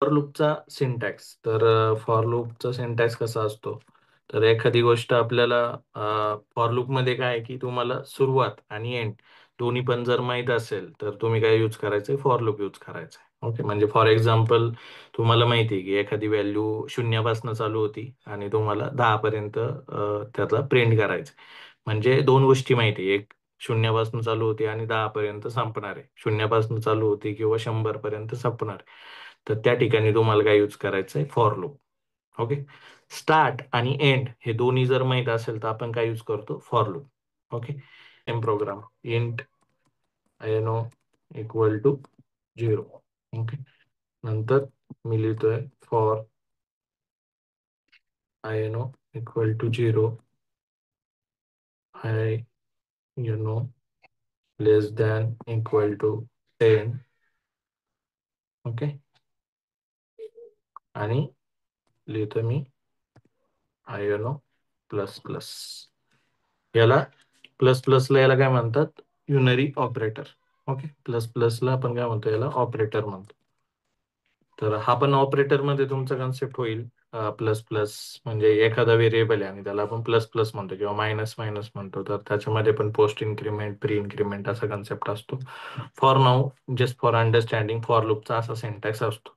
For लूपचा syntax तर for लूपचा सिंटॅक्स कसा असतो तर एखादी गोष्ट आपल्याला फॉर लूप मध्ये काय आहे की तुम्हाला सुरुवात आणि एंड दोन्ही पण जर माहीत असेल तर तुम्ही काय यूज करायचंय फॉर लूप यूज करायचंय. ओके म्हणजे फॉर एक्झाम्पल तुम्हाला माहिती आहे की एखादी व्हॅल्यू शून्यापासून चालू होती आणि तुम्हाला 10 पर्यंत त्याचा प्रिंट करायचं म्हणजे दोन गोष्टी माहिती आहे. एक शून्यापासून चालू होती आणि 10 पर्यंत संपणार आहे. शून्यापासून चालू होती किंवा 100 पर्यंत संपणार आहे. तर त्या ठिकाणी तुम्हाला काय यूज करायचं आहे फॉर लूप. ओके. स्टार्ट आणि एंड हे दोन्ही जर माहित असेल तर आपण काय यूज करतो for loop. Okay. Um program int i no equal to 0. Okay. नंतर मी लिहितोय for i no equal to 0 i no less than equal to 10. Okay. आणि लिहितो मी आय नो प्लस प्लस. याला प्लस प्लसला याला काय म्हणतात युनरी ऑपरेटर. ओके. प्लस प्लसला आपण काय म्हणतो याला ऑपरेटर म्हणतो. तर हा पण ऑपरेटर मध्ये तुमचा कन्सेप्ट होईल. प्लस प्लस म्हणजे एखादा व्हेरिएबल आहे आणि त्याला आपण प्लस प्लस म्हणतो किंवा मायनस मायनस म्हणतो तर त्याच्यामध्ये पण पोस्ट इन्क्रीमेंट प्री इन्क्रीमेंट असा कन्सेप्ट असतो. For now just for understanding for लूपचा असा सिंटॅक्स असतो.